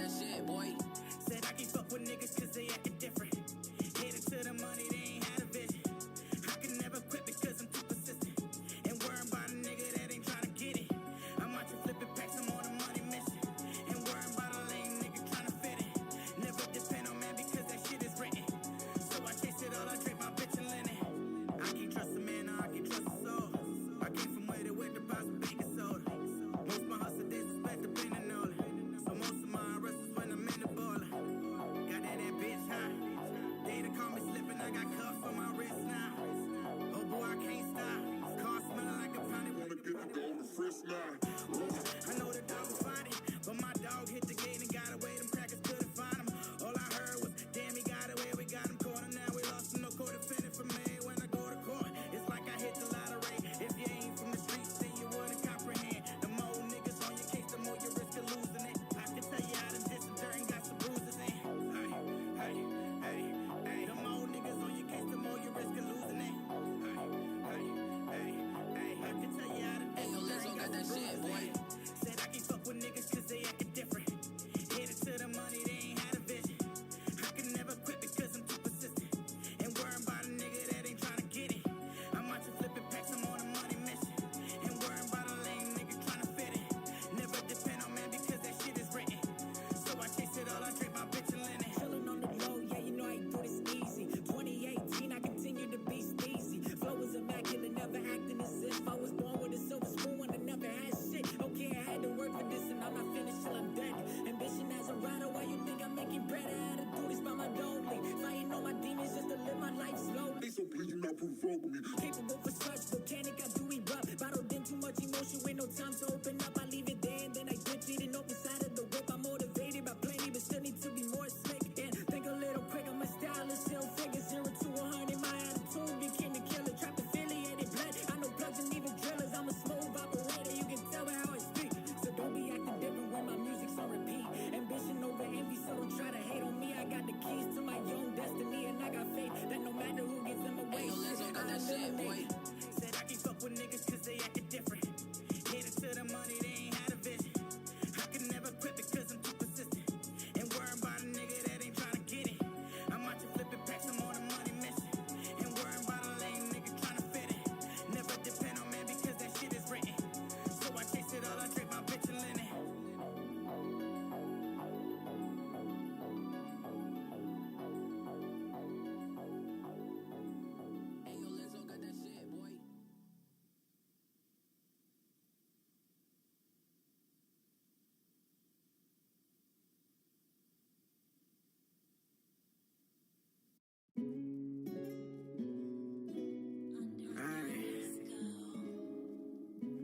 that shit, boy. Said I can't fuck with niggas cause they acting different. Headed to the money, they ain't had a vision. I can never quit because I'm too persistent. And worrying about a nigga that ain't tryna get it. I'm out here flipping packs, I'm on a money mission. And worrying about a lame nigga tryna fit it. Never depend on man because that shit is written. So I chase it all, I drink my bitch and linen. I can't trust a man, or I can't trust a soul. I came from where they went to buy some baking soda. Most my hustle days was spent up in the Nola. So most of my arrests was when I'm in the baller. Got that bitch high. They done call me slipping, I got cuffs on my wrist now. Oh boy, I can't stop. Car smelling like a pound. Wanna get the golden frisk now. I know the dog was fighting, but my dog hit the gate and got away. Them crackers couldn't find him. All I heard was, damn, he got away. We got him cornered now. We lost him, no court defendant for me. When I go to court, it's like I hit the lottery. If you ain't from the streets, then you wouldn't comprehend. The more niggas on your case, the more you risk of losing it. I can tell you how to diss some dirt and got some bruises in. Hey. The more niggas on your case, the more you risk of losing it. Hey. I can tell you how to diss some dirt and got some bruises in. Said I can't fuck with niggas cause they acting different. Headed to the money, they ain't had a vision. I can never quit because I'm too persistent. And worrying about a nigga that ain't tryna get it. I'm out here flipping packs, I'm on a money mission. And worrying about a lame nigga tryna fit it. Never depend on man because that shit is written. So I chase it all, I drink my bitch and linen. Chillin' on the low, yeah, you know I do this easy. 2018, I continue to be steezy. Flow was immaculate, never acting as if I was born with a silver spoon and I never had shit. Okay, I had to work for this and I'm not finished till I'm dead. Ambition as a rider, why you think I'm making bread? I had to do this by my lonely. Fighting all my demons just to live my life slowly. So please do not provoke me. Capable for such volcanic, I do erupt. Bottled in too much emotion with no time to open up. I leave it there and then I ditch it and open side of the whip. I'm motivated by plenty, but still need to be more slick. And think a little quicker, my style is still figure 0 to 100. My attitude became the killer, trap affiliated blood. I know plugs and even drillers. I'm a smooth operator, you can tell by how I speak. So don't be acting different when my music's on repeat. Ambition over envy, so don't try to hate on me. I got the keys to my own destiny, and I got faith that no matter who gets them away, That shit, boy. Said I can't fuck with niggas cause they acting different. Headed to the money, they ain't had a vision. I can never quit because I'm too persistent. And worrying about a nigga that ain't tryna get it. I'm out here flipping packs, I'm on a money mission. And worrying about a lame nigga tryna fit it. Never depend on man because that shit is written. So I chase it all, I drink my bitch and linen. Got that shit, boy.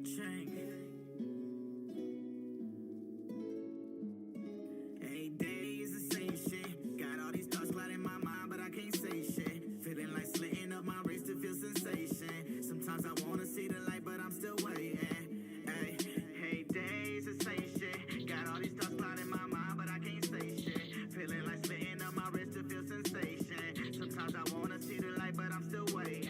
Ching. 8 days the same shit. Got all these thoughts clouding my mind, but I can't say shit. Feeling like slitting up my wrist to feel sensation. Sometimes I wanna see the light, but I'm still waiting. 8 days the same shit. Got all these thoughts clouding my mind, but I can't say shit. Feeling like slitting up my wrist to feel sensation. Sometimes I wanna see the light, but I'm still waiting.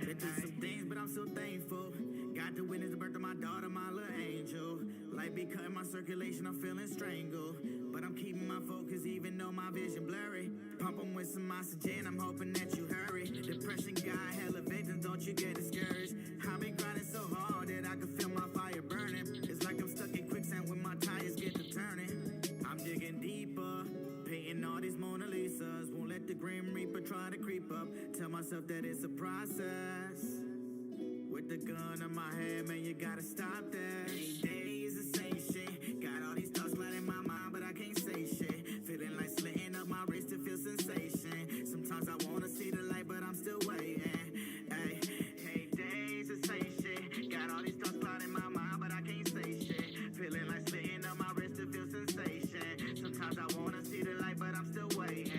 Been through some things, but I'm so thankful. Got to witness the birth of my daughter, my little angel. Light be cutting my circulation, I'm feeling strangled. But I'm keeping my focus even though my vision blurry. Pump 'em with some oxygen, I'm hoping that you hurry. Depression got hella victims, don't you get discouraged. I've been grinding so hard that I can feel my fire burning. It's like I'm stuck in quicksand when my tires get to turning. I'm digging deeper, painting all these Mona Lisas. Won't let the Grim Reaper try to creep up. Tell myself that it's a process. With the gun on my head, man, you gotta stop that. 8 days the same shit. Got all these thoughts flooding my mind, but I can't say shit. Feeling like slitting up my wrist to feel sensation. Sometimes I wanna see the light, but I'm still waiting. 8 days the same shit. Got all these thoughts flooding my mind, but I can't say shit. Feeling like slitting up my wrist to feel sensation. Sometimes I wanna see the light, but I'm still waiting.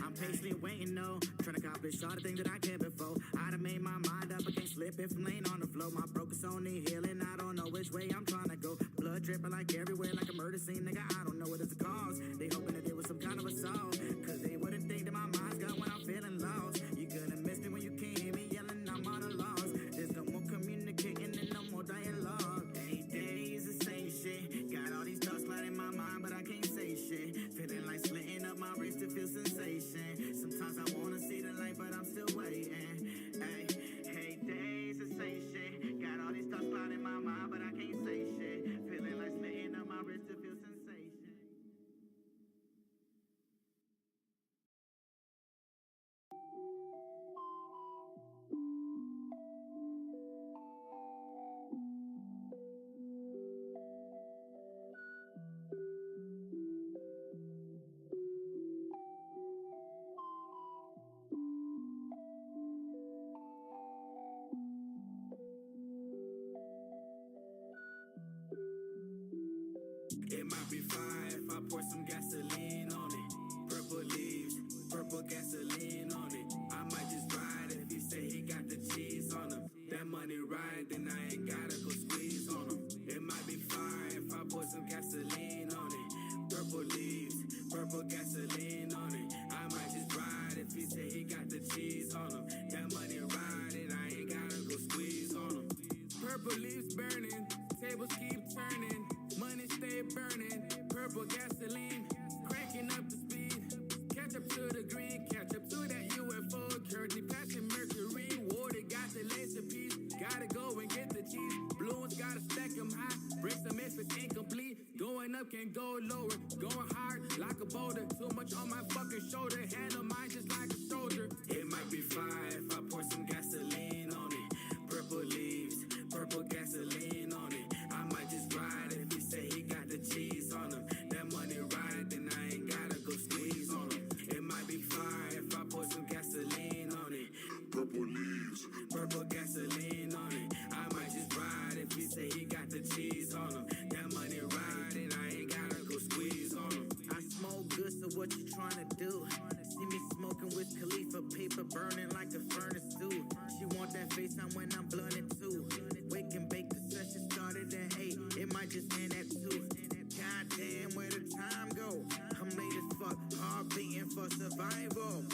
I'm patiently waiting, no. Trying to accomplish all the things that I can't before. I done made my mind up, I can't slip if I'm laying on the floor. My broken's only healing, I don't know which way I'm trying to go. Blood dripping like everywhere, like a murder scene, nigga. I don't know what is the cause. They hoping that it was some kind of assault, cause they wouldn't think that my mind's gone when I'm feeling lost. You're gonna miss me when you can't hear me yelling, I'm on a loss. There's no more communicating and no more dialogue. 8 days the same shit. Got all these thoughts clouding my mind, but can't go lower, going hard like a boulder. Too much on my fucking shoulder, handle mine just like a soldier. It might be fire if I pour some gasoline on it. Purple leaves, purple gasoline on it. I might just ride if he say he got the cheese on him. That money ride, then I ain't gotta go squeeze on him. It might be fire if I pour some gasoline on it. Purple leaves. Purple gasoline on it. I might just ride if he say he got the cheese on him. That money ride, and I ain't gotta go squeeze on him. I smoke good, so what you tryna do? See me smoking with Khalifa, paper burning like a furnace too. She want that FaceTime when I'm blunted too. Wake and bake, the session started at 8. It might just end at 2. Goddamn, where the time go? I'm late as fuck, heart beating for survival.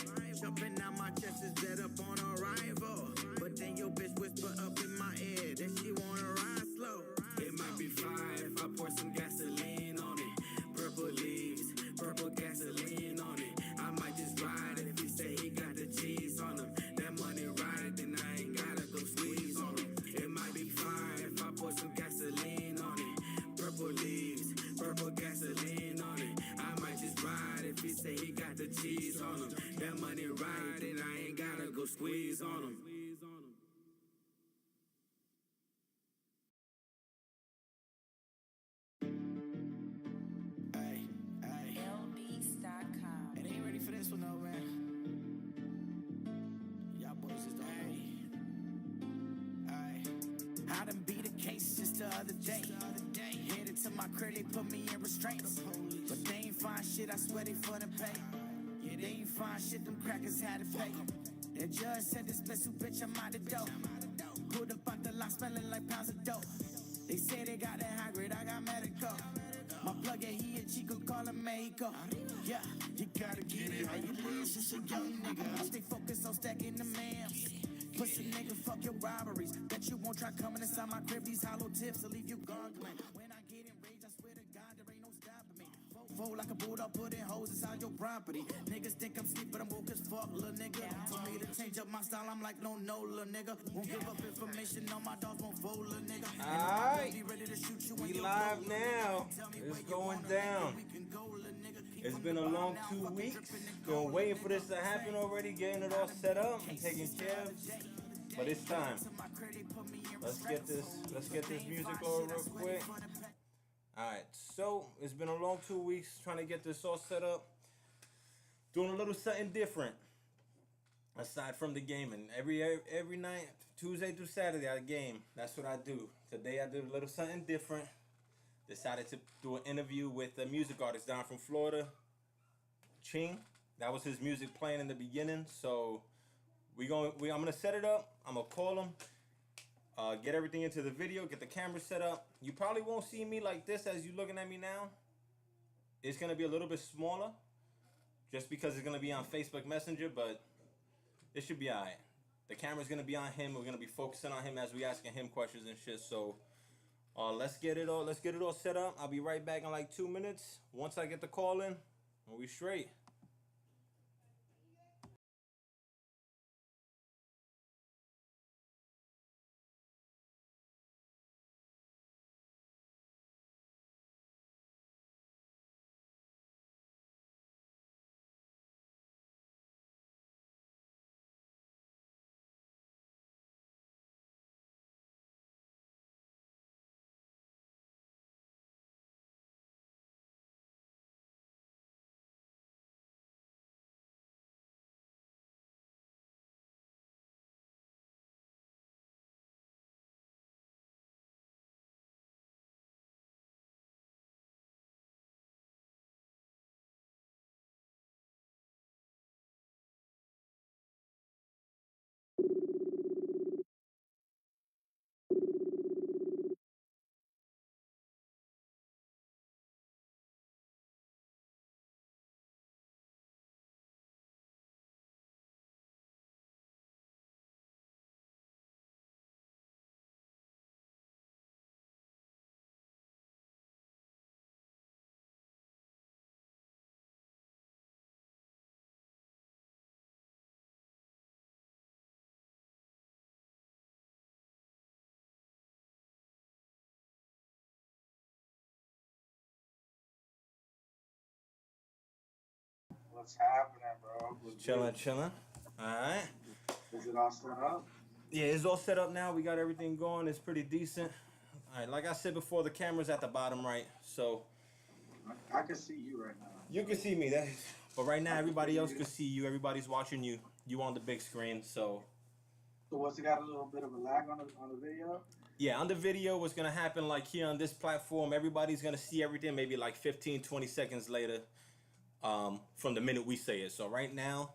Jumping out my chest is dead up on arrival. But then your bitch whisper up in my ear that she wanna ride slow. It might be fire if I pour some gasoline on it. Purple leaves, purple gasoline on it. I might just ride if he say he got the cheese on him. That money ride, then I ain't gotta go squeeze on him. It might be fire if I pour some gasoline on it. Purple leaves, purple gasoline on it. I might just ride if he say he got the cheese on him. That money ride, and I ain't gotta go squeeze on him. LBeats.com. It ain't ready for this one though, man. Y'all boys just don't know. Alright. I done beat a case just the other day. Headed to my crib, they put me in restraints. But they ain't find shit, I swear they for the pay. Yeah, they ain't find shit, them crackers had to pay. The judge said this special bitch, I'm out the door. Pulled up out the lot, smelling like pounds of dope. They say they got that high grade, I got medical. My plug, yeah, he a Chico, call him Mexico. Yeah, you gotta get it how you live since a young nigga. I stay focused on stacking the mams. Pussy nigga, fuck your robberies. Bet you won't try coming inside my crib. These hollow tips will leave you gargling. When I get enraged, I swear to God, there ain't no stopping me. Fold like a bulldog, putting hoes inside your property. Niggas think I'm sleep, but I'm woke as fuck, little nigga. Told me to change up my style, I'm like, no, little nigga. Won't give up information, on my dogs won't fold, little nigga. Alright, we live now. It's going down. It's been a long 2 weeks. Been waiting for this to happen already, getting it all set up, taking care of. But it's time. Let's get this music on real quick. Alright, so it's been a long 2 weeks trying to get this all set up. Doing a little something different. Aside from the gaming. Every night, Tuesday through Saturday, I game. That's what I do. Today I did a little something different. Decided to do an interview with a music artist down from Florida, Ching. That was his music playing in the beginning. So I'm gonna set it up. I'm gonna call him. Get everything into the video, get the camera set up. You probably won't see me like this as you're looking at me now. It's going to be a little bit smaller just because it's going to be on Facebook Messenger, but it should be all right. The camera's going to be on him. We're going to be focusing on him as we asking him questions and shit. So let's get it all set up. I'll be right back in like 2 minutes. Once I get the call in, we'll be straight. What's happening, bro? What's Chilling, good? chilling. All right. Is it all set up? Yeah, it's all set up now. We got everything going. It's pretty decent. All right, like I said before, the camera's at the bottom right, so I can see you right now. you can see me. But right now, everybody else can see you. Everybody's watching you. You on the big screen, so So what's it got a little bit of a lag on the video? yeah, on the video, what's gonna happen like here on this platform, everybody's gonna see everything maybe like 15, 20 seconds later, from the minute we say it. So right now,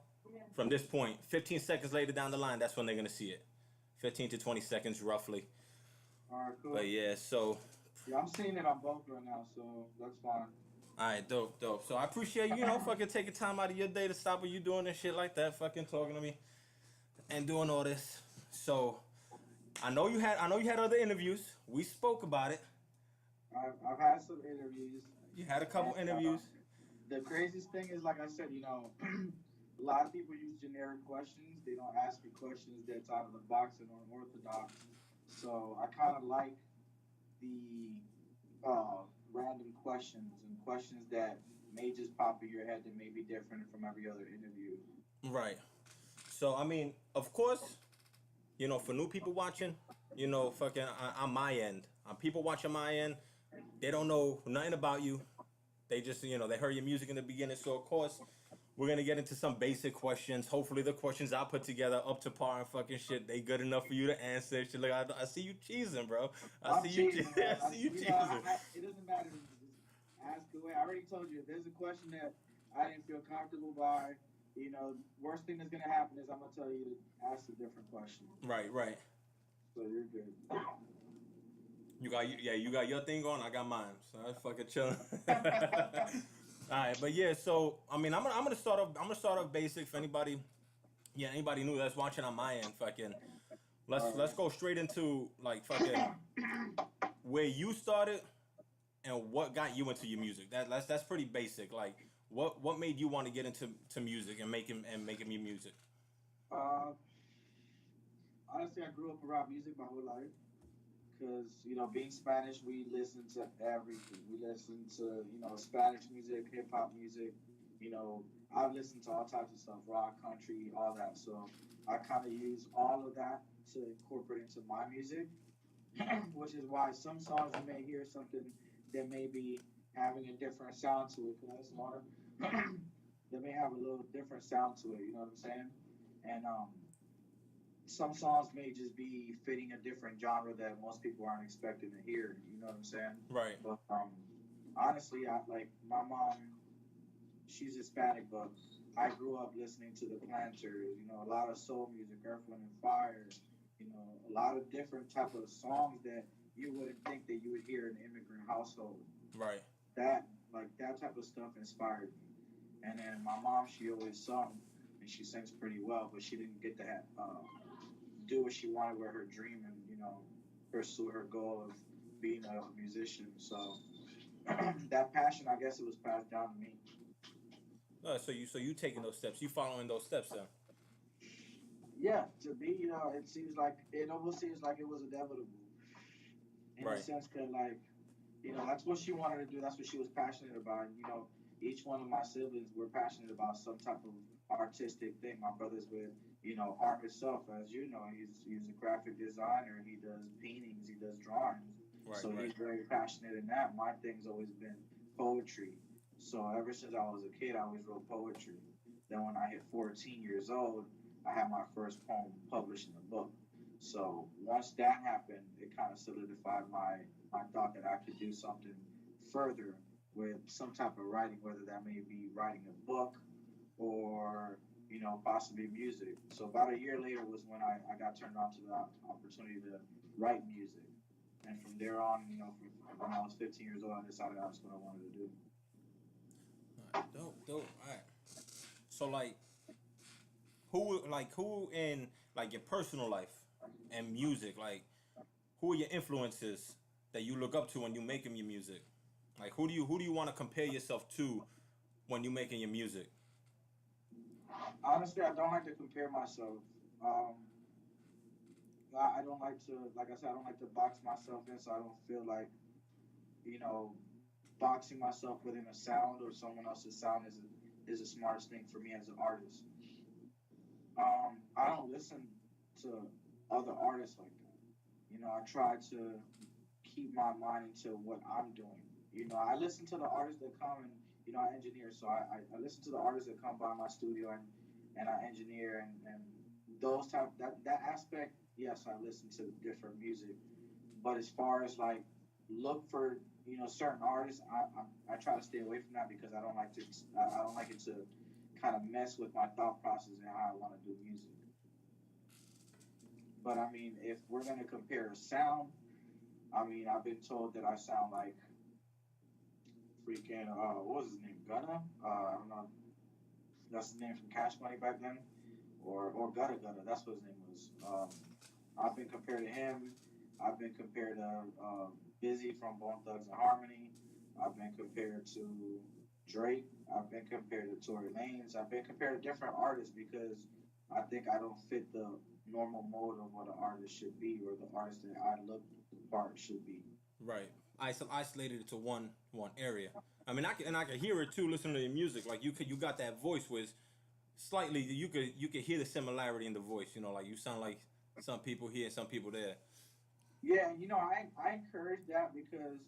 from this point, 15 seconds later down the line, that's when they're gonna see it. 15 to 20 seconds roughly. All right, cool. But yeah, so Yeah, I'm seeing it on both right now, so that's fine. all right, dope. So I appreciate you, fucking taking time out of your day to stop what you doing and shit like that, fucking talking to me and doing all this. So I know you had other interviews. We spoke about it. I've had some interviews. You had a couple And, interviews. The craziest thing is, like I said, a lot of people use generic questions. They don't ask you questions that's out of the box and unorthodox. So I kind of like the random questions and questions that may just pop in your head that may be different from every other interview. Right. So I mean, of course, for new people watching, fucking on my end, on people watching my end, they don't know nothing about you. They just, they heard your music in the beginning. So of course, we're gonna get into some basic questions. Hopefully, the questions I put together up to par and fucking shit. They good enough for you to answer. Shit, look, I see you cheesing, bro. I see you cheesing. I see you cheesing. It doesn't matter. Just ask away. I already told you if there's a question that I didn't feel comfortable by, worst thing that's gonna happen is I'm gonna tell you to ask a different question. Right. So you're good. You got your thing going. I got mine. So I fucking chilling. All right, but yeah. So I mean, I'm gonna start off basic for anybody. Yeah, anybody new that's watching on my end. Fucking, let's go straight into like fucking where you started and what got you into your music. That's pretty basic. Like, what made you want to get into music and making your music? Honestly, I grew up around music my whole life. Because, being Spanish, we listen to everything. We listen to, Spanish music, hip hop music. I've listened to all types of stuff, rock, country, all that. So I kind of use all of that to incorporate into my music, which is why some songs you may hear something that may be having a different sound to it. Because that's water. They may have a little different sound to it, you know what I'm saying? And, some songs may just be fitting a different genre that most people aren't expecting to hear. You know what I'm saying? Right. But honestly, my mom. She's Hispanic, but I grew up listening to the Planters. A lot of soul music, Earth, Wind and Fire. A lot of different type of songs that you wouldn't think that you would hear in an immigrant household. Right. That type of stuff inspired me. And then my mom, she always sung, and she sings pretty well, but she didn't get to do what she wanted with her dream and pursue her goal of being a musician. So that passion, I guess, it was passed down to me. So you taking those steps? You following those steps then? Yeah, to me, it almost seems like it was inevitable in Right. the sense that that's what she wanted to do. That's what she was passionate about. And, each one of my siblings were passionate about some type of artistic thing. My brother's with art itself, as you know. He's a graphic designer. He does paintings. He does drawings. Right. He's very passionate in that. My thing's always been poetry. So ever since I was a kid, I always wrote poetry. Then when I hit 14 years old, I had my first poem published in a book. So once that happened, it kind of solidified my thought that I could do something further with some type of writing, whether that may be writing a book or possibly music. So about a year later was when I got turned on to the opportunity to write music. And from there on, from when I was 15 years old, I decided that's what I wanted to do. All right, dope. All right. So who in your personal life and music, who are your influences that you look up to when you making your music? Like who do you want to compare yourself to when you making your music? Honestly, I don't like to compare myself. I don't like to, like I said, I don't like to box myself in, so I don't feel like, boxing myself within a sound or someone else's sound is the smartest thing for me as an artist. I don't listen to other artists like that. I try to keep my mind into what I'm doing. I listen to the artists that come and I engineer, so I listen to the artists that come by my studio and I engineer and those type that aspect. Yes, I listen to different music, but as far as like look for certain artists, I try to stay away from that because I don't like it to kind of mess with my thought process and how I want to do music. But I mean, if we're gonna compare sound, I mean, I've been told that I sound like freaking what was his name? Gunna? I don't know. That's his name from Cash Money back then, or Gutta Gutta. That's what his name was. I've been compared to him. I've been compared to Busy from Bone Thugs and Harmony. I've been compared to Drake. I've been compared to Tory Lanez. I've been compared to different artists because I think I don't fit the normal mold of what an artist should be or the artist that I look the part should be. Right. Isolated it to one area. I mean, I can hear it too. Listening to your music, like you got that voice with slightly. You could hear the similarity in the voice. Like you sound like some people here and some people there. Yeah, I encourage that because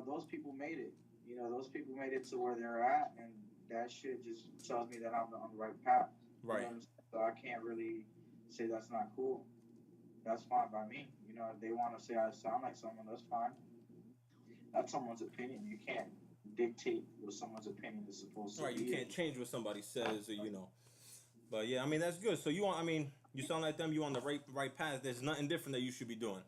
those people made it. Those people made it to where they're at, and that shit just tells me that I'm on the right path. Right. So I can't really say that's not cool. That's fine by me. If they want to say I sound like someone, that's fine. That's someone's opinion. You can't dictate what someone's opinion is supposed to be. Right. You can't change what somebody says, or. But yeah, I mean that's good. So you sound like them. You on the right path. There's nothing different that you should be doing.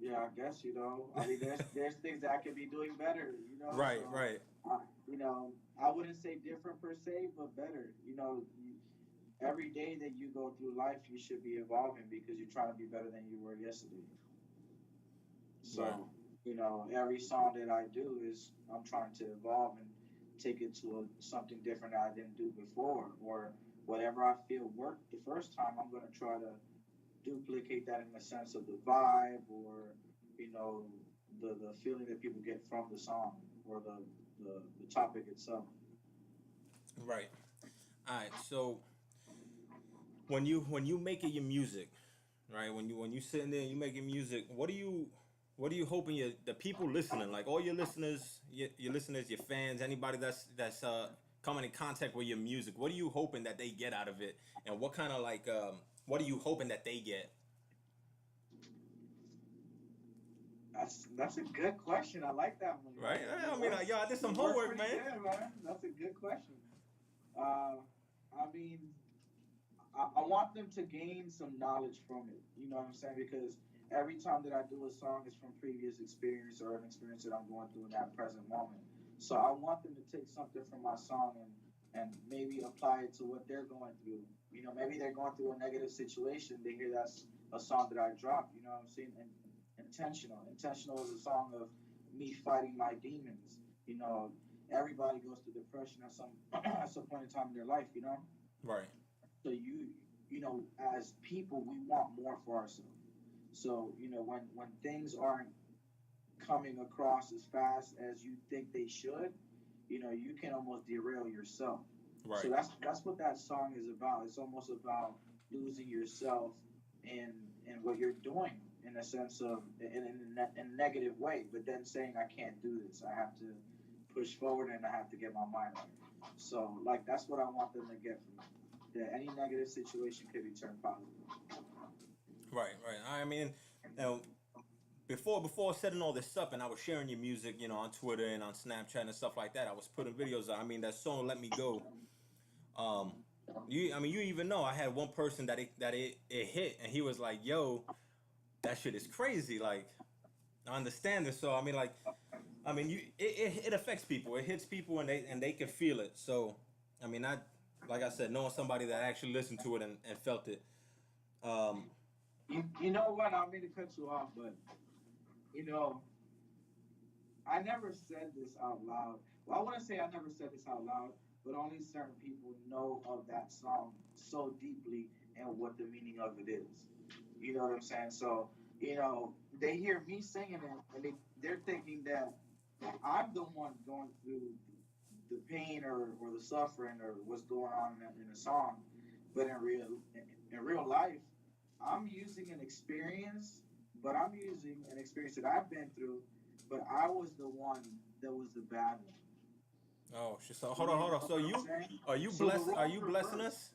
Yeah, I guess I mean, there's things that I could be doing better. Right, so, right. I wouldn't say different per se, but better. Every day that you go through life, you should be evolving because you're trying to be better than you were yesterday. So, right. Every song that I do is I'm trying to evolve and take it to something different that I didn't do before, or whatever I feel worked the first time, I'm going to try to duplicate that in the sense of the vibe or, the feeling that people get from the song or the topic itself. Right. All right. So when you making your music, right? When you sitting there and you making music, what are you hoping the people listening, like all your listeners, your listeners, your fans, anybody that's coming in contact with your music, what are you hoping that they get out of it, and what kind of what are you hoping that they get? That's a good question. I like that one. Right. I mean, I did some homework, man. Good, man. That's a good question. I mean, I want them to gain some knowledge from it. You know what I'm saying? Because every time that I do a song is from previous experience or an experience that I'm going through in that present moment. So I want them to take something from my song and maybe apply it to what they're going through. Maybe they're going through a negative situation. They hear that's a song that I dropped. You know what I'm saying? And Intentional. Intentional is a song of me fighting my demons. Everybody goes through depression at some point in time in their life. Right. So as people, we want more for ourselves. So when things aren't coming across as fast as you think they should, you can almost derail yourself. Right. So that's what that song is about. It's almost about losing yourself in what you're doing, in a sense of in a negative way, but then saying I can't do this. I have to push forward and I have to get my mind right. So that's what I want them to get from me. That any negative situation could be turned positive. Right. I mean, before setting all this up and I was sharing your music, on Twitter and on Snapchat and stuff like that, I was putting videos out. I mean, that song "Let Me Go." You even know I had one person that it hit, and he was like, "Yo, that shit is crazy." Like, I understand it. So it affects people. It hits people, and they can feel it. So like I said, knowing somebody that actually listened to it and felt it. You know what? I don't mean to cut you off, but I never said this out loud. Well, I want to say I never said this out loud, but only certain people know of that song so deeply and what the meaning of it is. You know what I'm saying? So, they hear me singing it and they're thinking that I'm the one going through the pain or the suffering or what's going on in a song, but in real life, I'm using an experience, but I'm using an experience that I've been through, but I was the one that was the bad one. Oh shit. So You hold on, hold on. know So what I'm saying? are you So the bless are roles you blessing reversed. us?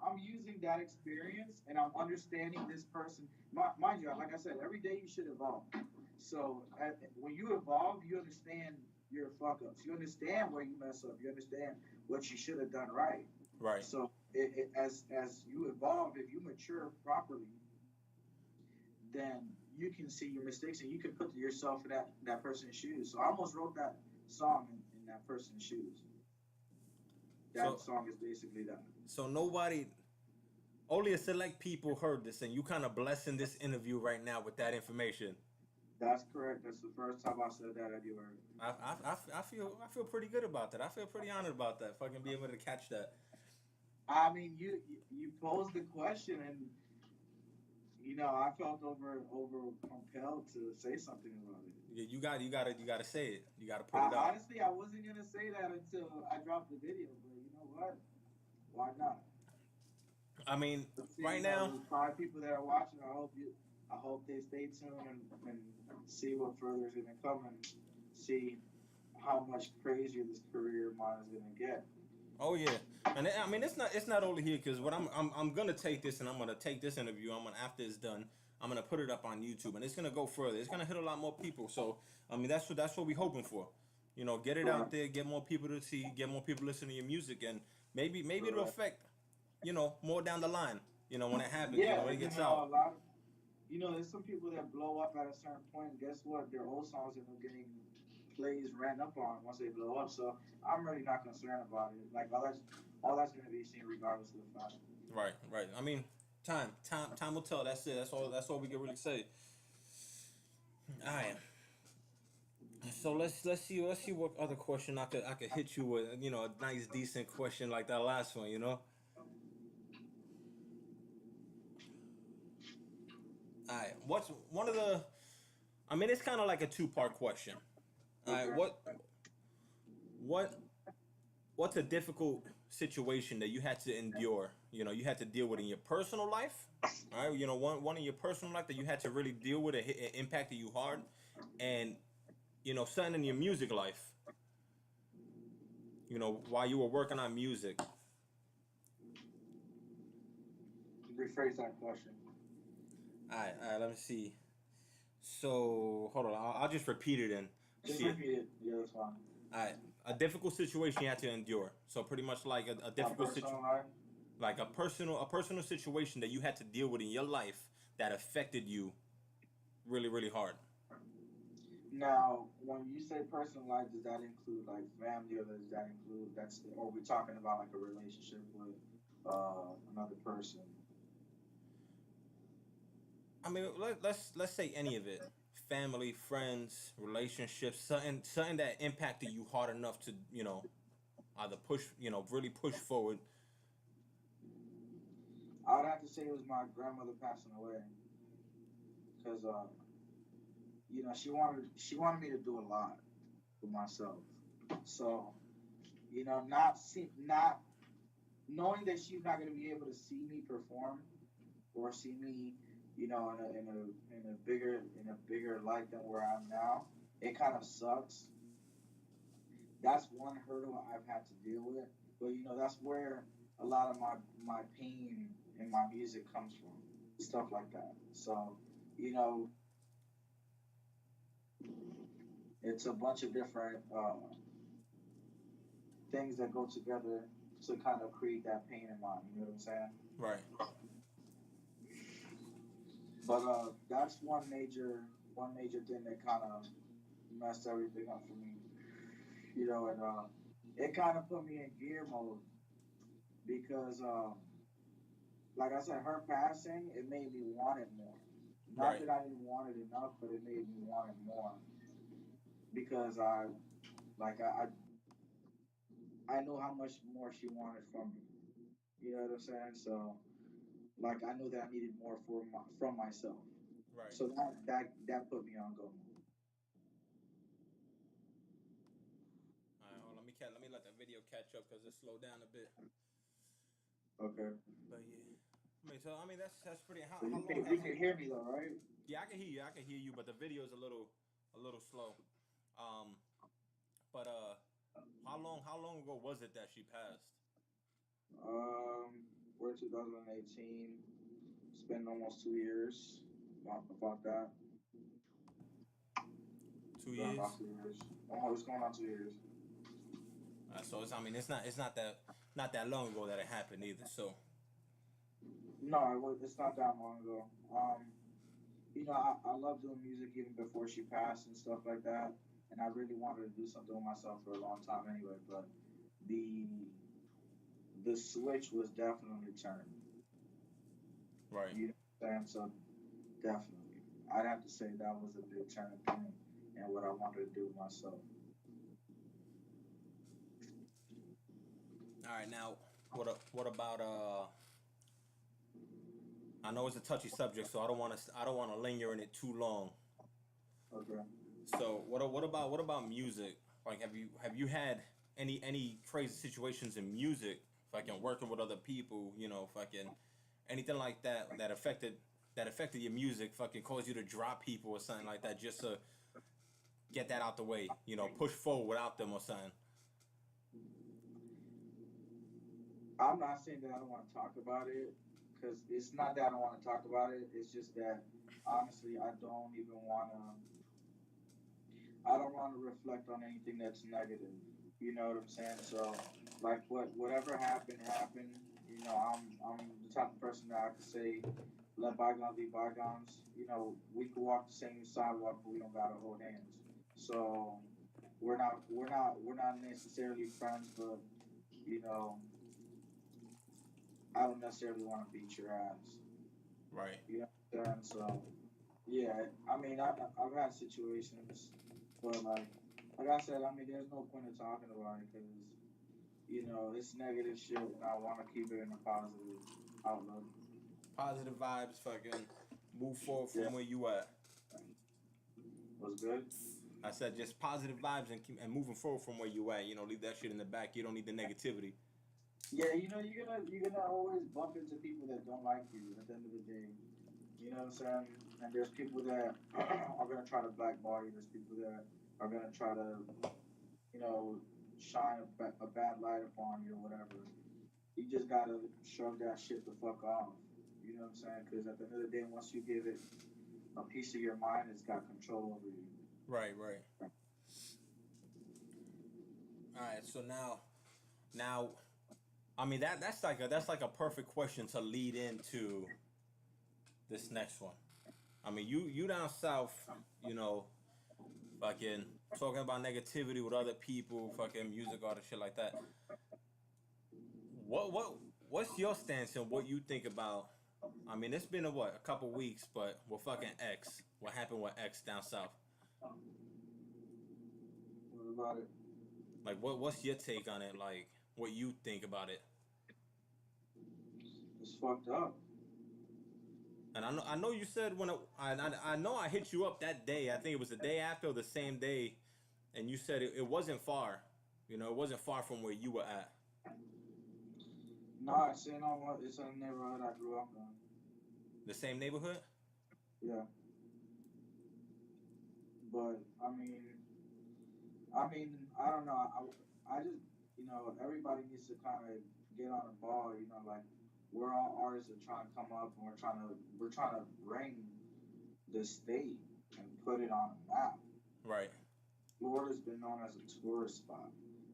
I'm using that experience and I'm understanding this person. Mind you, like I said, every day you should evolve. So when you evolve, you understand your fuck ups. You understand where you mess up. You understand what you should have done right. Right. So as you evolve, if you mature properly, then you can see your mistakes and you can put yourself in that person's shoes. So I almost wrote that song in that person's shoes. That So song is basically that. so nobody, only a select people heard this, and you kind of blessing this interview right now with that information. That's correct. That's the first time I said that anywhere. I feel pretty good about that. I feel pretty honored about that. Fucking be able to catch that. I mean, you posed the question, and I felt over compelled to say something about it. You gotta say it. You gotta put it out. Honestly, I wasn't gonna say that until I dropped the video, but you know what? Why not? I mean, Let's see, right now, there's 5 people that are watching. I hope they stay tuned and see what further is gonna come and see how much crazier this career of mine is gonna get. oh yeah, and I mean it's not only here because what I'm gonna take this and I'm gonna take this interview. I'm gonna after it's done, I'm gonna put it up on YouTube and it's gonna go further. It's gonna hit a lot more people. So I mean that's what we're hoping for. Get it out Correct. there, get more people to see, get more people listening to your music, and maybe it'll Correct. affect more down the line. When it happens, Yeah, when it gets a out. lot of there's some people that blow up at a certain point. And guess what? Their old songs end up getting plays ran up on once they blow up. So I'm really not concerned about it. Like all that's gonna be seen regardless of the fact. Right, right. I mean, time will tell. That's it. That's all we can really say. All right. So let's see what other question I could hit you with. A nice decent question like that last one. All right. What's one of the? I mean, it's kind of like a two-part question. All right. Okay. What what's a difficult situation that you had to endure? You had to deal with in your personal life. All right. One in your personal life that you had to really deal with. It impacted you hard, and something in your music life. While you were working on music. Rephrase that question. All right. Let me see. So hold on. I'll just repeat it and Just see it. repeat it. Yeah, that's fine. All right. A difficult situation you had to endure. So pretty much like a My difficult personal situation, life. like a personal situation that you had to deal with in your life that affected you really really hard. Now, when you say personal life, does that include like family, or does that include or are we talking about like a relationship with another person? I mean, let's say any of it. Family, friends, relationships, something that impacted you hard enough to either push, really push forward. I would have to say it was my grandmother passing away because she wanted me to do a lot for myself. So not knowing that she's not going to be able to see me perform or see me, in a bigger light than where I'm now. It kind of sucks. That's one hurdle I've had to deal with. But that's where a lot of my pain in my music comes from, stuff like that. So you know, it's a bunch of different things that go together to kind of create that pain in mind. You know what I'm saying? Right. But that's one major thing that kind of messed everything up for me. And it kind of put me in gear mode because, like I said, her passing it made me want it more. Not Right. that I didn't want it enough, but it made me want it more because I know how much more she wanted from me. You know what I'm saying? So like I knew that I needed more from myself. Right. So that put me on go mode. All right. Hold on. video catch up because it slowed down a bit. Okay. But yeah, I mean that's pretty. How So how you long can you has can it? hear me though, right? Yeah, I can hear you. I can hear you, but the video is a little slow. Um, but how long ago was it that she passed? We're 2018. It's been almost 2 years. About that. 2 years. Been about 2 years. Oh, it's going on 2 years. So I mean, it's not that long ago that it happened either. So No, it's not that long ago. I love doing music even before she passed and stuff like that. And I really wanted to do something with myself for a long time anyway. But the the switch was definitely turned. right. You know what I'm saying? So definitely, I'd have to say that was a big turning point in what I wanted to do with myself. All right, now what about I know it's a touchy subject, so I don't want to linger in it too long. Okay. So what about music? Like have you had any crazy situations in music? Fucking working with other people, fucking anything like that affected your music, fucking caused you to drop people or something like that, just to get that out the way, push forward without them or something. I'm not saying that I don't want to talk about it, because it's not that I don't want to talk about it. It's just that honestly, I don't want to reflect on anything that's negative. You know what I'm saying? So, like, whatever happened happened. I'm the type of person that I could say, let bygones be bygones. We could walk the same sidewalk, but we don't gotta hold hands. So we're not necessarily friends, but you know, I don't necessarily want to beat your ass. Right. You know what I'm saying? So yeah, I mean, I've had situations, but like I said, I mean, there's no point in talking about it because it's negative shit, and I want to keep it in a positive outlook. Positive vibes, fucking move forward Yeah, from where you at. was good. I said just positive vibes and moving forward from where you at. Leave that shit in the back. You don't need the negativity. Yeah, you're gonna always bump into people that don't like you at the end of the day. You know what I'm saying? And there's people that are gonna try to blackball you. There's people that are gonna try to, you know, shine a bad light upon you or whatever. You just gotta shrug that shit the fuck off. You know what I'm saying? Because at the end of the day, once you give it a piece of your mind, it's got control over you. Right, right. All right. So now, I mean that's like a perfect question to lead into this next one. I mean, you down south, you know, fucking talking about negativity with other people, fucking music, all the shit like that. What's your stance on what you think about? I mean, it's been a couple weeks, but with fucking X, what happened with X down south? What about it? Like, what's your take on it? Like, what you think about it? It's fucked up. And I know you said I know I hit you up that day. I think it was the day after or the same day, and you said it wasn't far. It wasn't far from where you were at. No, it's in it's in the neighborhood I grew up in. The same neighborhood? Yeah, but I don't know. I just, everybody needs to kind of get on the ball. Like we're all artists that trying to come up, and we're trying to bring the state and put it on a map. Right. Florida's been known as a tourist spot.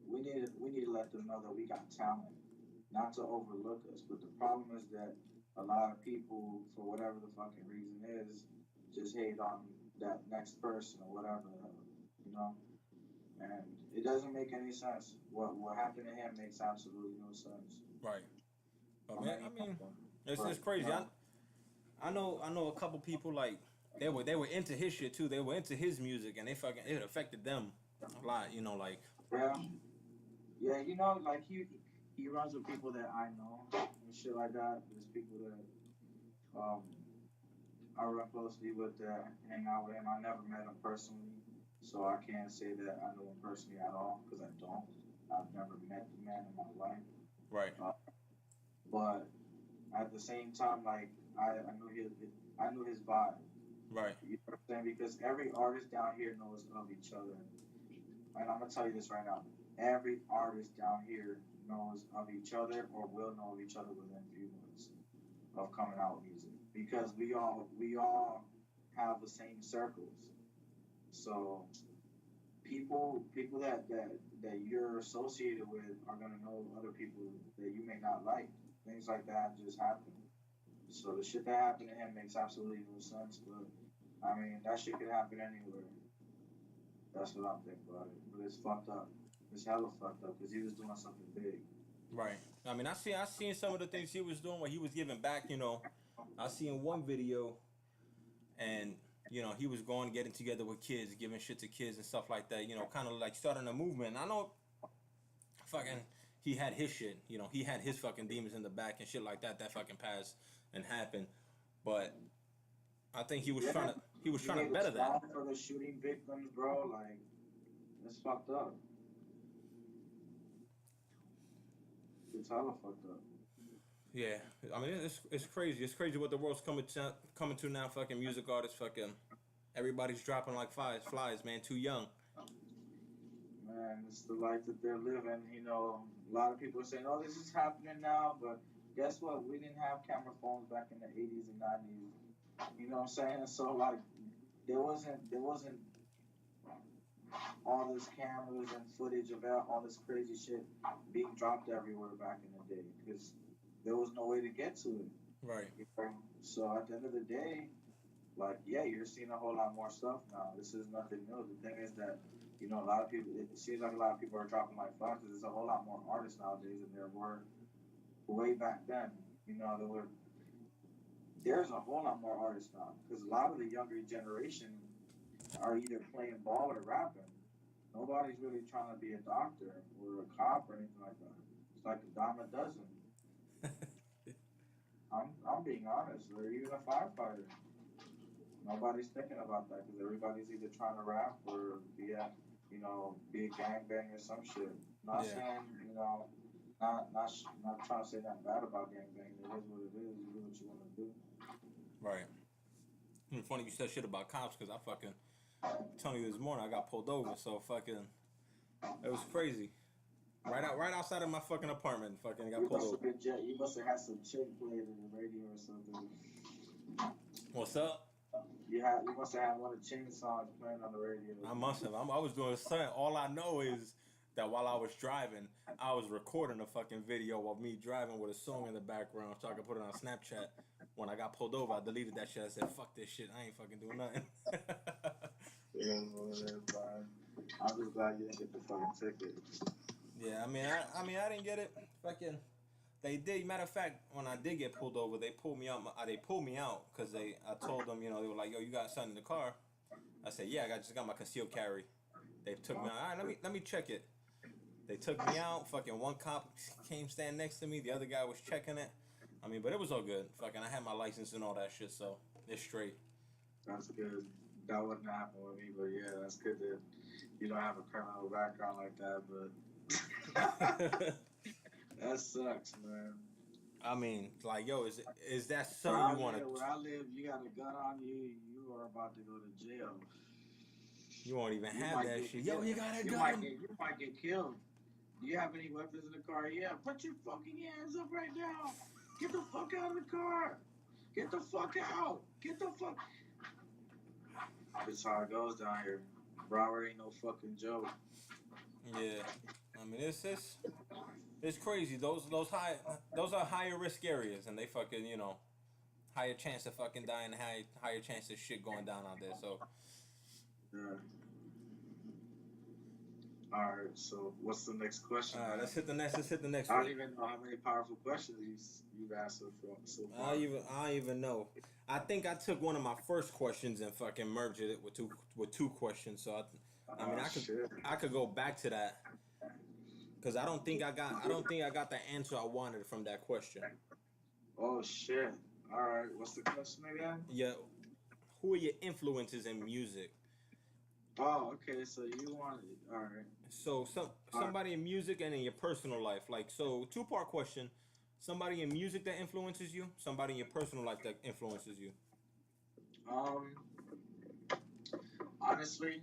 We need to let them know that we got talent, not to overlook us. But the problem is that a lot of people, for whatever the fucking reason is, just hate on that next person or whatever, you know. And it doesn't make any sense. What happened to him makes absolutely no sense. Right. But I man, mean, I mean, it's but just crazy. no. I know a couple people like they were into his shit too. They were into his music, and it affected them a lot. Like Yeah, yeah, like he runs with people that I know and shit like that. There's people that I run closely with that hang out with him. I never met him personally, so I can't say that I know him personally at all because I don't. I've never met Right. But at the same time, like I knew his vibe. Right. You know what I'm saying? Because every artist down here knows of each other. And I'm gonna tell you this right now. Every artist down here knows of each other or will know of each other within a few months of coming out with music. Because we all have the same circles. So people that you're associated with are gonna know other people that you may not like. Things like that just happen. So the shit that happened to him makes absolutely no sense. But I mean, that shit could happen anywhere. That's what I'm thinking about it. But it's fucked up. It's hella fucked up because he was doing something big. Right. I mean, I seen some of the things he was doing where he was giving back. You know, I seen one video, and you know he was going getting together with kids, giving shit to kids and stuff like that. You know, kind of like starting a movement. I know, fucking, he had his shit. You know, he had his fucking demons in the back and shit like that. That fucking passed and happened, but I think he was trying to better that. For the shooting victims, bro, like it's fucked up. It's hella fucked up. Yeah, I mean it's crazy. It's crazy what the world's coming to now. Fucking music artists, fucking everybody's dropping like flies, man. Too young. Man, it's the life that they're living. You know, a lot of people are saying, "Oh, this is happening now," but guess what? We didn't have camera phones back in the '80s and '90s. You know what I'm saying? So like, there wasn't all this cameras and footage of all this crazy shit being dropped everywhere back in the day because there was no way to get to it. Right. So at the end of the day, like, yeah, you're seeing a whole lot more stuff now. This is nothing new. The thing is that, you know, a lot of people, it seems like a lot of people are dropping like flies because there's a whole lot more artists nowadays than there were way back then. You know, there's a whole lot more artists now because a lot of the younger generation are either playing ball or rapping. Nobody's really trying to be a doctor or a cop or anything like that. It's like a dime a dozen. I'm being honest, or even a firefighter. Nobody's thinking about that because everybody's either trying to rap or be a gangbang or some shit. Not saying, not trying to say nothing bad about gangbang. It is what it is. You do what you want to do. Right. It's funny you said shit about cops because I fucking telling you this morning I got pulled over. So fucking, it was crazy. Right outside of my fucking apartment, fucking got pulled over. You must have had some chick playing in the radio or something. What's up? You must have had one of Ching's songs playing on the radio. I must have. I was doing something. All I know is that while I was driving, I was recording a fucking video of me driving with a song in the background so I could put it on Snapchat. When I got pulled over, I deleted that shit. I said, "Fuck this shit. I ain't fucking doing nothing." Yeah, I'm just glad you didn't get the fucking ticket. Yeah, I mean, I didn't get it. Fucking, they did. Matter of fact, when I did get pulled over, they pulled me out. They pulled me out because I told them, they were like, "Yo, you got something in the car?" I said, "Yeah, just got my concealed carry." They took me out. All right, let me check it. They took me out. Fucking one cop came stand next to me. The other guy was checking it. I mean, but it was all good. Fucking, I had my license and all that shit, so it's straight. That's good. That wouldn't happen with me, but yeah, that's good that you don't have a criminal background like that, but that sucks, man. I mean, like, yo, is that something you want to... Where I live, you got a gun on you, you are about to go to jail. You won't even have that shit. Yo, you got a gun. You might get killed. Do you have any weapons in the car? Yeah. Put your fucking hands up right now. Get the fuck out of the car. Get the fuck out. Get the fuck... That's how it goes down here. Robbery ain't no fucking joke. Yeah. I mean, it's crazy. Those are higher risk areas, and they fucking, higher chance of fucking dying, higher chance of shit going down out there. So, yeah. All right. So, what's the next question? All right, let's hit the next I one. don't even know how many powerful questions you've asked so far. I don't even know. I think I took one of my first questions and fucking merged it with two questions. So I could go back to that. Cause I don't think I got the answer I wanted from that question. Oh shit! All right, what's the question again? Yeah, who are your influences in music? Oh, okay. So you want it. All right. So All right. somebody in music and in your personal life. Like, so two-part question. Somebody in music that influences you, somebody in your personal life that influences you. Um, honestly,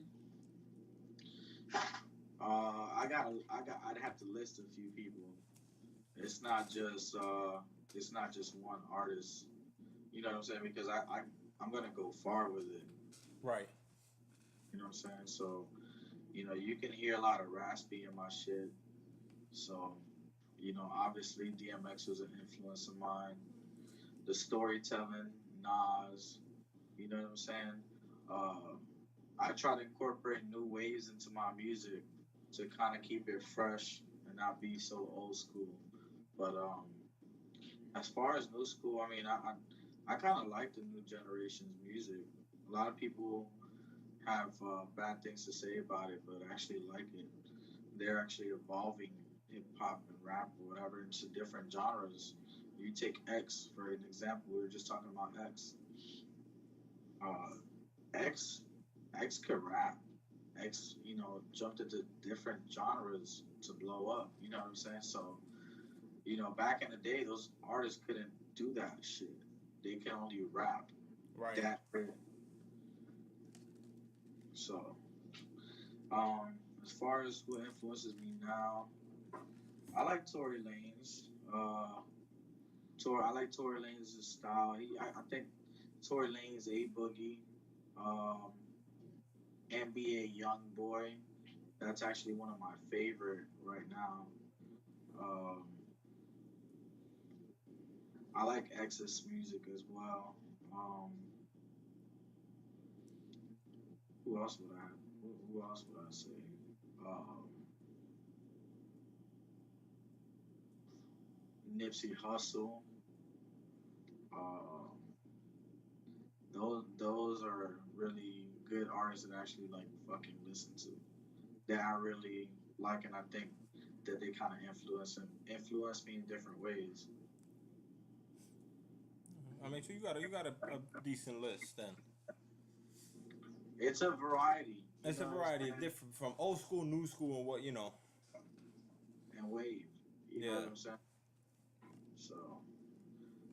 I'd have to list a few people. It's not just, it's not just one artist. You know what I'm saying? Because I'm gonna go far with it. Right. You know what I'm saying? So, you can hear a lot of raspy in my shit. So, obviously DMX was an influence of mine. The storytelling, Nas, you know what I'm saying? Uh, I try to incorporate new ways into my music to kind of keep it fresh and not be so old school. But as far as new school, I mean, I kind of like the new generation's music. A lot of people have bad things to say about it, but I actually like it. They're actually evolving hip hop and rap or whatever into different genres. You take X for an example. We were just talking about X. Uh, X X could rap. X, jumped into different genres to blow up. You know what I'm saying? So, back in the day, those artists couldn't do that shit. They can only rap Right. that good. So, um, as far as who influences me now, I like Tory Lanez. I like Tory Lanez's style. I think Tory Lanez, A Boogie, um, NBA Young Boy. That's actually one of my favorite right now. Um, I like X's music as well. Um, who else would I? Who else would I say? Um, Nipsey Hussle. Um, those are really good artists that I actually like fucking listen to. That I really like, and I think that they kind of influence me in different ways. I mean, so you got a decent list then. It's a variety, It's a variety of different from old school, new school, and what you know. and wave. You know what Yeah. I'm saying? So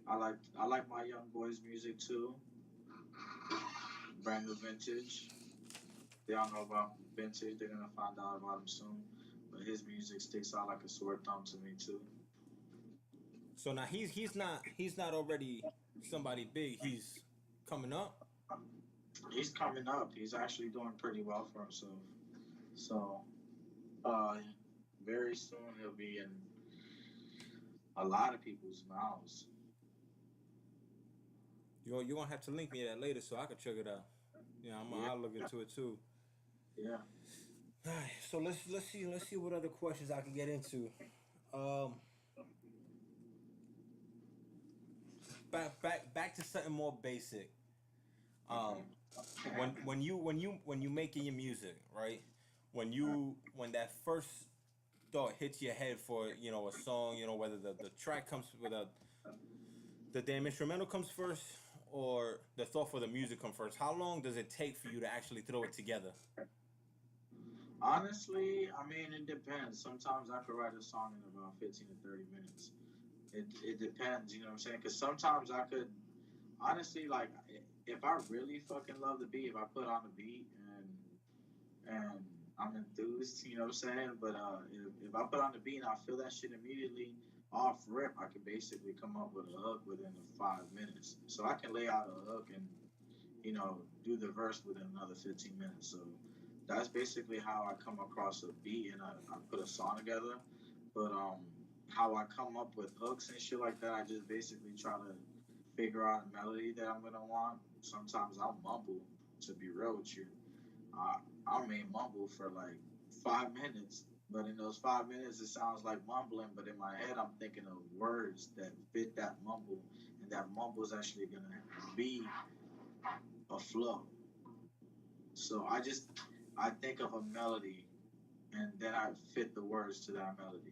I like my young boys' music too. Brand new vintage. They don't know about vintage. They're gonna find out about him soon. But his music sticks out like a sore thumb to me too. So now he's not already somebody big. He's coming up. He's coming up. He's actually doing pretty well for himself. So uh, very soon he'll be in a lot of people's mouths. You gonna have to link me that later so I can check it out. Yeah, Yeah, I'll look into it too. yeah. Alright, so let's see what other questions I can get into. Um, back to something more basic. Um, Okay. when you making your music, right? When that first thought hits your head for a song, whether the track comes with the damn instrumental comes first or the thought for the music come first. How long does it take for you to actually throw it together? Honestly, I mean, it depends. Sometimes I could write a song in about 15 to 30 minutes. It depends, you know what I'm saying? Because sometimes I could, honestly, like, if I really fucking love the beat, if I put on the beat and I'm enthused, you know what I'm saying? But if I put on the beat and I feel that shit immediately off rip, I can basically come up with a hook within 5 minutes. So I can lay out a hook and do the verse within another 15 minutes. So that's basically how I come across a beat and I put a song together. But how I come up with hooks and shit like that, I just basically try to figure out a melody that I'm gonna want. Sometimes I'll mumble, to be real with you. I, I may mumble for like 5 minutes, but in those 5 minutes it sounds like mumbling, but in my head I'm thinking of words that fit that mumble, and that mumble is actually gonna be a flow. So I think of a melody and then I fit the words to that melody.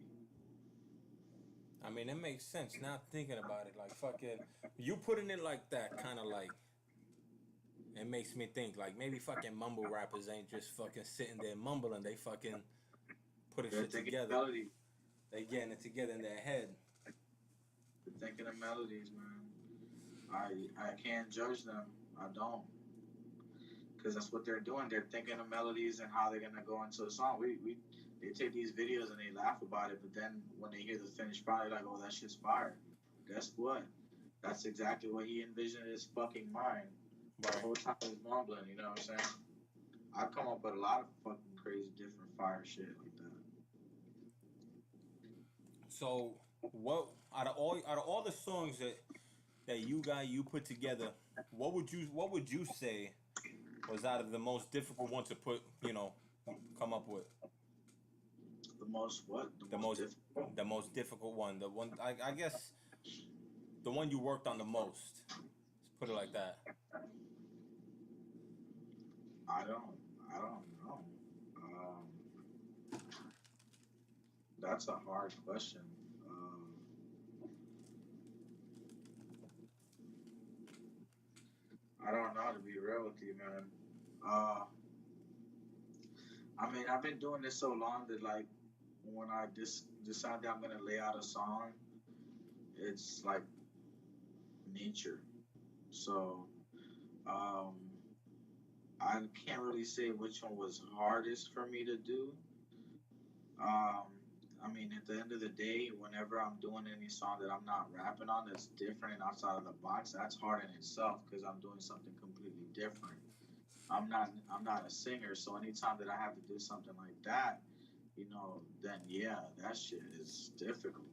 I mean, it makes sense now thinking about it. Like fucking, you putting it like that, kind of like it makes me think like maybe fucking mumble rappers ain't just fucking sitting there mumbling. They fucking putting They're shit thinking together. melody. They getting it together in their head. They're thinking of melodies, man. I can't judge them. I don't, because that's what they're doing. They're thinking of melodies and how they're gonna go into a song. We they take these videos and they laugh about it, but then when they hear the finished product, like, oh, that shit's fire. Guess what? That's exactly what he envisioned in his fucking mind. The whole time he's mumbling, you know what I'm saying? I come up with a lot of fucking crazy, different fire shit like that. So what out of all the songs that you put together, what would you say was out of the most difficult one to put, come up with? The most what? The most difficult one. The one I guess the one you worked on the most. Let's put it like that. I don't know. That's a hard question. I don't know, to be real with you, man. I mean, I've been doing this so long that, like, when I decide that I'm gonna lay out a song, it's like nature. So um, I can't really say which one was hardest for me to do. Um, I mean, at the end of the day, whenever I'm doing any song that I'm not rapping on that's different and outside of the box, that's hard in itself because I'm doing something completely different. I'm not a singer, so anytime that I have to do something like that, then yeah, that shit is difficult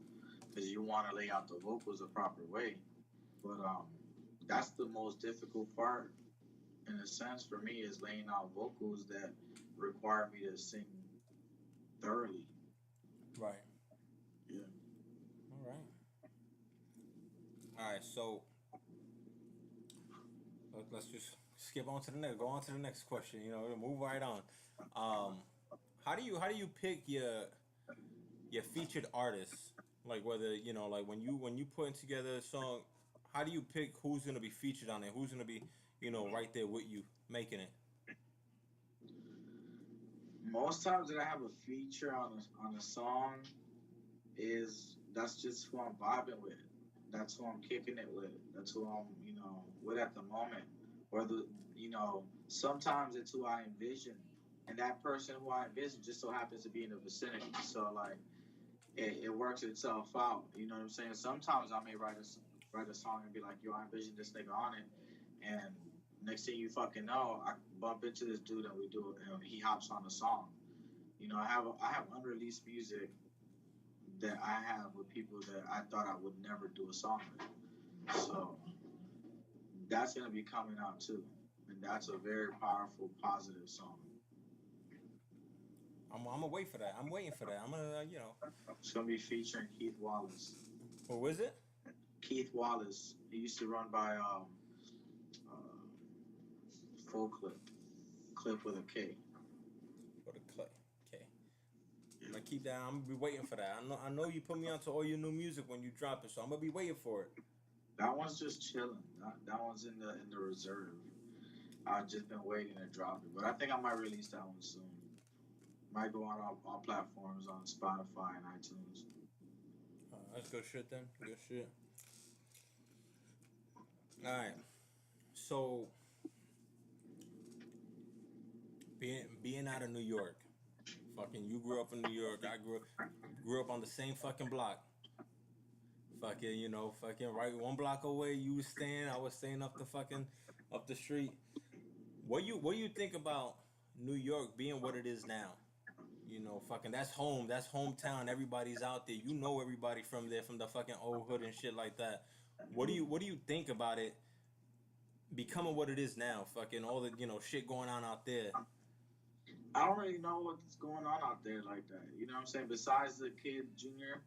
because you want to lay out the vocals the proper way. But that's the most difficult part, in a sense, for me, is laying out vocals that require me to sing thoroughly. Right. Yeah. All right. All right. So let's just skip on to the next. Go on to the next question. Move right on. Um, how do you pick your featured artists? Like whether like when you putting together a song, how do you pick who's gonna be featured on it? Who's gonna be right there with you making it? Most times that I have a feature on a song is that's just who I'm vibing with. That's who I'm kicking it with. That's who I'm with at the moment. Or sometimes it's who I envision, and that person who I envision just so happens to be in the vicinity. So like it works itself out. You know what I'm saying? Sometimes I may write a song and be like, yo, I envision this nigga on it, and next thing you fucking know, I bump into this dude and we do it, and he hops on the song. I have unreleased music that I have with people that I thought I would never do a song with. So that's gonna be coming out too, and that's a very powerful, positive song. I'm gonna wait for that. I'm waiting for that. I'm gonna It's gonna be featuring Keith Wallace. Who is it? Keith Wallace. He used to run by Full Clip with a K. For the clay. Okay. I'm gonna keep that. I'm gonna be waiting for that. I know you put me onto all your new music when you drop it, so I'm gonna be waiting for it. That one's just chilling. That one's in the reserve. I've just been waiting to drop it, but I think I might release that one soon. Might go on all platforms, on Spotify and iTunes. That's good shit then. Good shit. All right. So being out of New York, fucking you grew up in New York. I grew up on the same fucking block. Fucking fucking right one block away. You was staying. I was staying up the street. What you think about New York being what it is now? Fucking that's home. That's hometown. Everybody's out there. You know everybody from there, from the fucking old hood and shit like that. What do you think about it becoming what it is now? Fucking all the shit going on out there. I don't really know what's going on out there like that. You know what I'm saying? Besides the kid Junior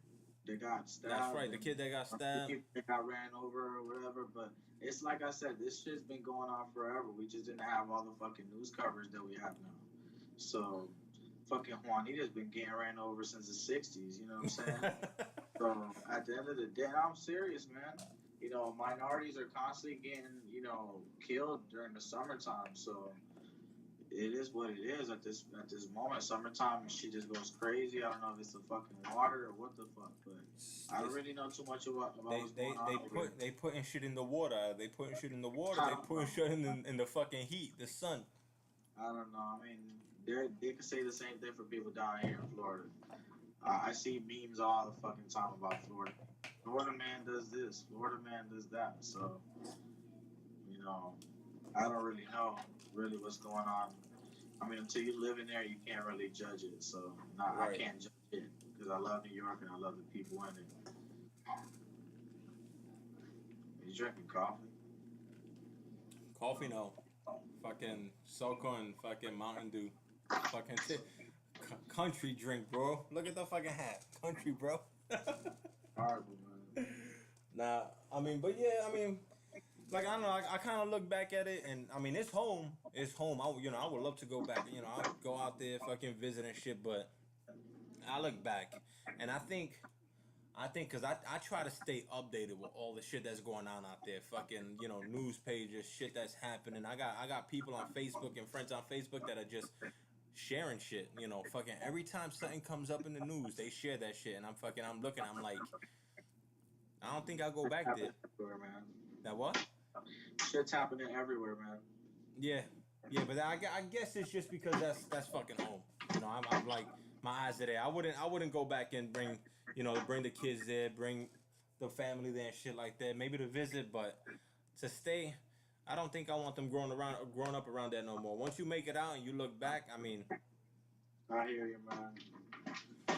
that got stabbed. That's right. The kid that got stabbed. The kid that got ran over or whatever. But it's like I said, this shit's been going on forever. We just didn't have all the fucking news coverage that we have now. So fucking Juanita's been getting ran over since the 60s. You know what I'm saying? So at the end of the day, I'm serious, man. minorities are constantly getting, killed during the summertime. So it is what it is at this moment. Summertime shit just goes crazy. I don't know if it's the fucking water or what the fuck, but I don't really know too much about what's going on over here. They putting shit in the water. They putting shit in the water. I They don't putting know. shit in the fucking heat, the sun. I don't know. I mean, they could say the same thing for people down here in Florida. I see memes all the fucking time about Florida. Florida man does this. Florida man does that. So, you know, I don't really know really what's going on. I mean, until you live in there, you can't really judge it. So, I Right. can't judge it because I love New York and I love the people in it. You drinking coffee? Coffee, no. Fucking Soco and fucking Mountain Dew. Fucking country drink, bro. Look at the fucking hat. Country, bro. Horrible, man. Nah, I mean, but yeah, I mean, like, I don't know, I kind of look back at it, and I mean, it's home. It's home. I would love to go back. I'll go out there, fucking visit and shit. But I look back, and I think, cause I try to stay updated with all the shit that's going on out there. Fucking, news pages, shit that's happening. I got people on Facebook and friends on Facebook that are just sharing shit. Fucking every time something comes up in the news, they share that shit, and I'm looking, I'm like, I don't think I'll go back there. Everywhere, man. That what? Shit's happening everywhere, man. Yeah, but I guess it's just because that's fucking home. I'm like, my eyes are there. I wouldn't go back and bring the kids there, bring the family there and shit like that. Maybe to visit, but to stay, I don't think I want them growing up around that no more. Once you make it out and you look back, I mean, I hear you, man.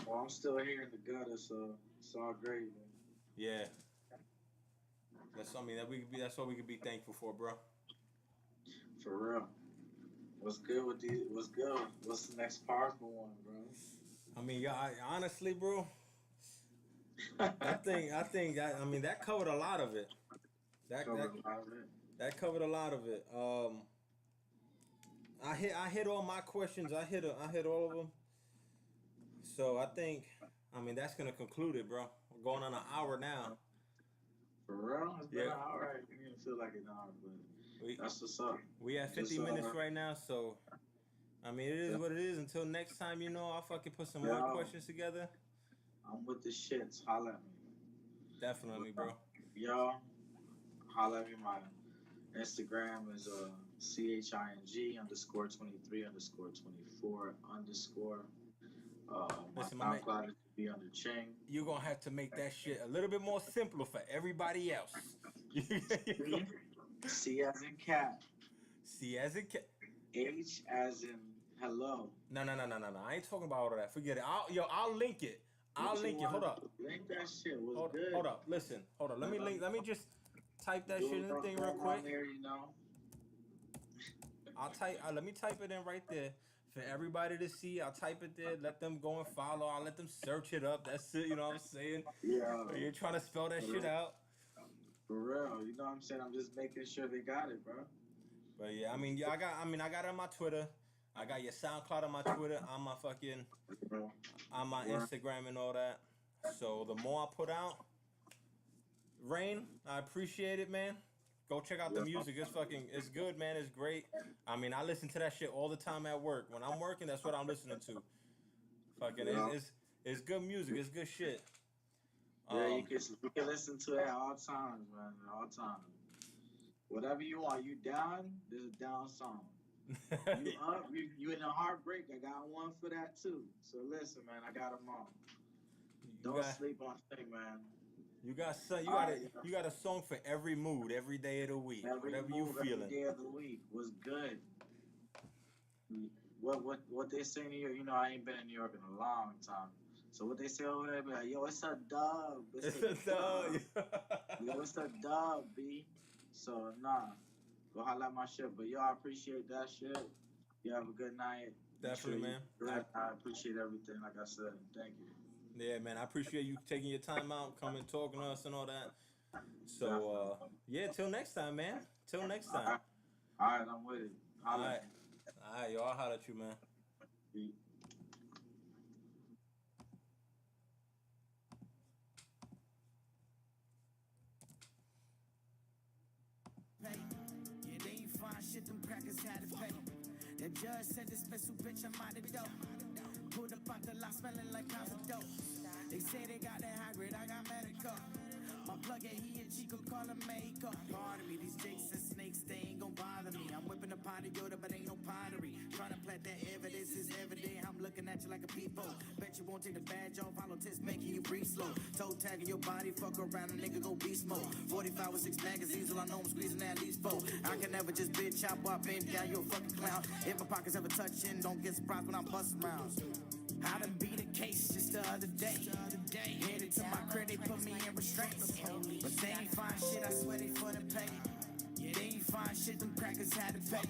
Well, I'm still here in the gutter, so it's all great, man. yeah. That's something that's what we could be thankful for, bro. For real. What's good with these? What's good? What's the next powerful one, bro? I mean, yeah, honestly, bro, I think that covered a lot of it. That covered a lot of it. I hit all my questions. I hit all of them. So I think, that's gonna conclude it, bro. We're going on an hour now. For real? It's been Yeah. an hour. It didn't even feel like an hour, but that's what's up. We at 50 minutes right now, so I mean, it is what it is. Until next time, I'll fucking put some more questions together. I'm with the shits. Holla at me. Definitely, bro. Y'all, holla at me. My Instagram is CHING _23 _24 _ my Listen, my man, SoundCloud is be under Ching. you're gonna have to make that shit a little bit more simpler for everybody else. C as in cat. C as in cat. H as in hello. No. I ain't talking about all of that. Forget it. I'll link it. I'll link it. Hold up. Link that shit. Was good. Hold up. Listen. Hold up. Let me just type that shit in the thing real quick. There, Let me type it in right there for everybody to see. I'll type it there. Let them go and follow. I'll let them search it up. That's it. You know what I'm saying? Yeah. You're trying to spell that shit out. For real. You know what I'm saying? I'm just making sure they got it, bro. But yeah, I got it on my Twitter. I got your SoundCloud on my Twitter, on my fucking, on my Instagram and all that. So the more I put out, Rain, I appreciate it, man. Go check out the music. It's good, man. It's great. I listen to that shit all the time at work. When I'm working, that's what I'm listening to. It's good music. It's good shit. Yeah, you can listen to it at all times, man. At all times. Whatever you want. You down? There's a down song. You up? You in a heartbreak? I got one for that too. So listen, man. I got them all. Don't sleep on thing, man. You got a song for every mood, every day of the week, whatever you feeling. Every day of the week was good. What they say in New York? I ain't been in New York in a long time. So what they say over there, be like, yo, it's a dub. It's a dub. Yo, it's a dub, B. So nah, go holla at my shit. But yo, I appreciate that shit. You have a good night. Definitely, man. I appreciate everything. Like I said, thank you. Yeah, man, I appreciate you taking your time out, coming, talking to us and all that. So, yeah, till next time, man. Till next time. All right, I'm with it. All right, yo, I'll holler at you, man. Peace. The judge said this special bitch, I'm out the door. Pulled up out the lot smelling like pounds of dope. They say they got that high grade, I got medical. My plug and he and Chico call him makeup. Pardon me, these jakes and snakes, they ain't gon' bother me. I'm whipping a pot of Yoda, but ain't no pottery. Trying to plant that evidence is evident. I'm looking at you like a peephole. Bet you won't take the badge off, hollow tips making you breathe slow. Toe tagging your body, fuck around, a nigga go beast mode. 45 with 6 magazines, all I know I'm squeezing at least 4. I can never just bitch chop up and down, you a fucking clown. If my pockets ever touching, don't get surprised when I'm busting rounds. I done beat a case just the other day. Headed to my crib, they put me in restraints. But they ain't find shit, I swear they for the pay. They ain't find shit, them crackers had to pay.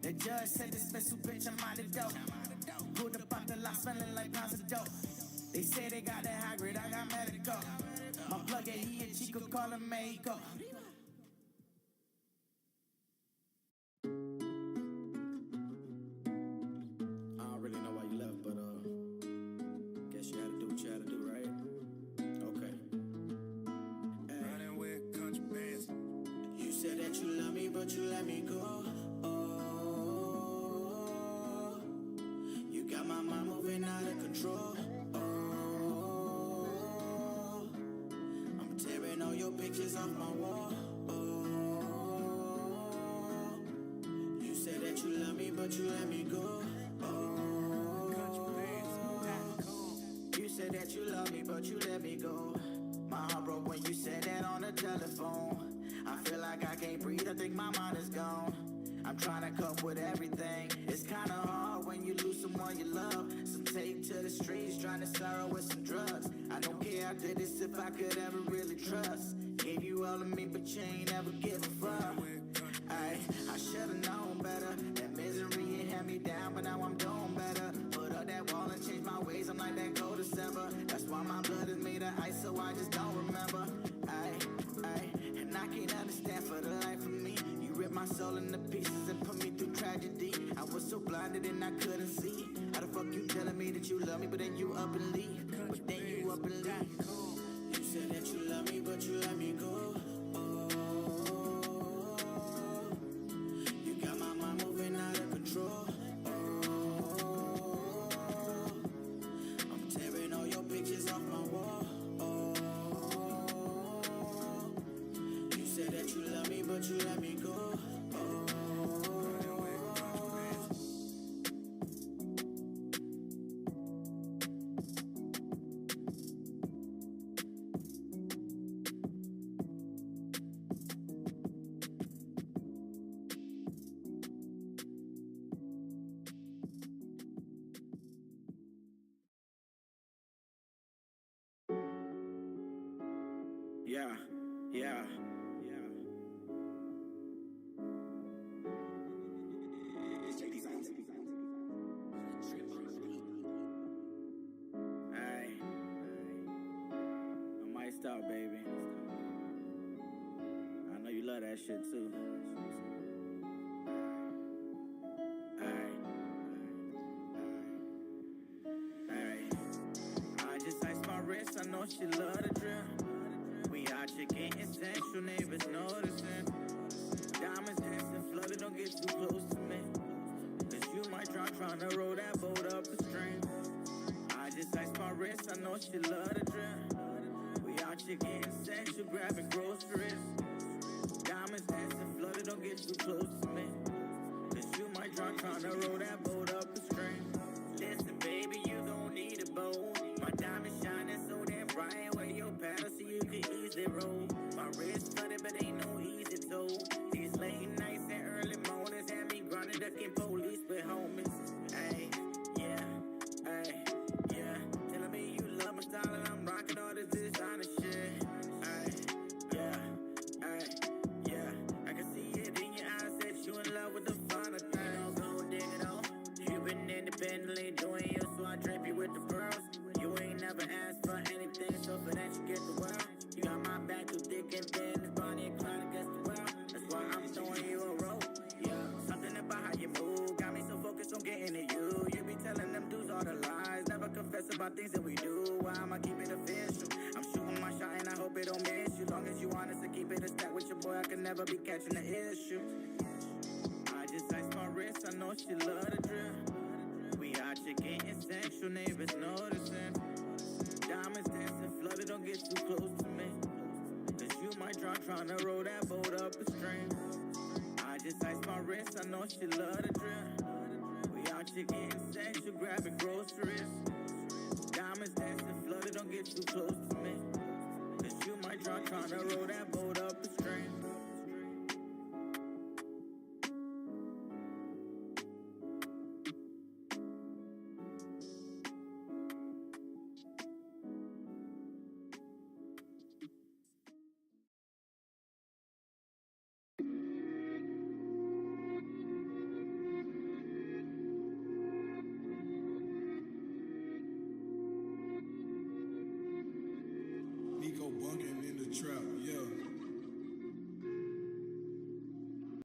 The judge said this special bitch, I'm out the door. Pulled up out the lot smelling like pounds of dope. They say they got that high grade, I got medical. My plug and he and Chico call him makeup. But you let me go. Oh, you got my mind moving out of control. Oh, I'm tearing all your pictures off my wall. Oh, you said that you love me, but you let me go. Oh, you said that you love me, but you let me go. My heart broke when you said that on the telephone. I feel like I can't breathe, I think my mind is gone. I'm trying to cope with everything. It's kinda hard when you lose someone you love. Some tape to the streets, trying to sorrow with some drugs. I don't care, I did this if I could ever really trust. Gave you all of me, but you ain't ever give a fuck. I should've known better. That misery, it had me down, but now I'm doing better. Put up that wall and change my ways, I'm like that cold December. That's why my blood is made of ice, so I just don't remember. And I can't understand for the life of me. You ripped my soul into pieces and put me through tragedy. I was so blinded and I couldn't see. How the fuck you telling me that you love me, but then you up and leave? But then you up and leave. You said that you love me, but you let me go. Oh, you got my mind moving out of control. Oh, I'm tearing all your pictures off my wall. Said that you love me, but you let me go. Yeah. Out, baby. I know you love that shit too. Alright. I just iced my wrist, I know she love the drill. We out here getting sensual, neighbors noticing. Diamonds dancing, flooded, don't get too close to me. Cause you might trying to roll that boat up the stream. I just iced my wrist, I know she love the drill. Out here getting sensual, grabbing groceries. Diamonds dancing, flooded, don't get too close to me. Cause you might trying to roll that boat up the stream. Listen, baby, you gon' need a boat. My diamonds shining so damn bright. Where your paddle so you can easily roll. My wrist flooded, but ain't no easy toll. These late nights and early mornings had me grinding, ducking police with homies. Ayy, yeah. Telling me you love my style and I'm rocking all this designer shit. I can see it in your eyes that you in love with the finer things. Go dig it off. You been independently doing you, so I drape you with the pearls. You ain't never asked for anything, so for that you get the world. You got my back too thick and thin, this body inclined against the world. That's why I'm throwing you a roll. Yeah, something about how you move got me so focused on getting to you. You be telling them dudes all the lies, never confess about things that we do. Why I'ma keep it official? I'm shooting my shot and I hope it don't miss you. Long as you honest and keep it a stack with your boy, I can never be catching the issue. I just iced my wrist, I know she love the drill. We out here getting sexual, neighbors noticing. Diamonds dancing, flooded, don't get too close to me. Cause you might drown trying to roll that boat up a stream. I just iced my wrist, I know she love the drill. We out here getting sexual, grabbing groceries. Diamonds dancing, flooded, don't get too close to me. Cause you might drown trying to roll that boat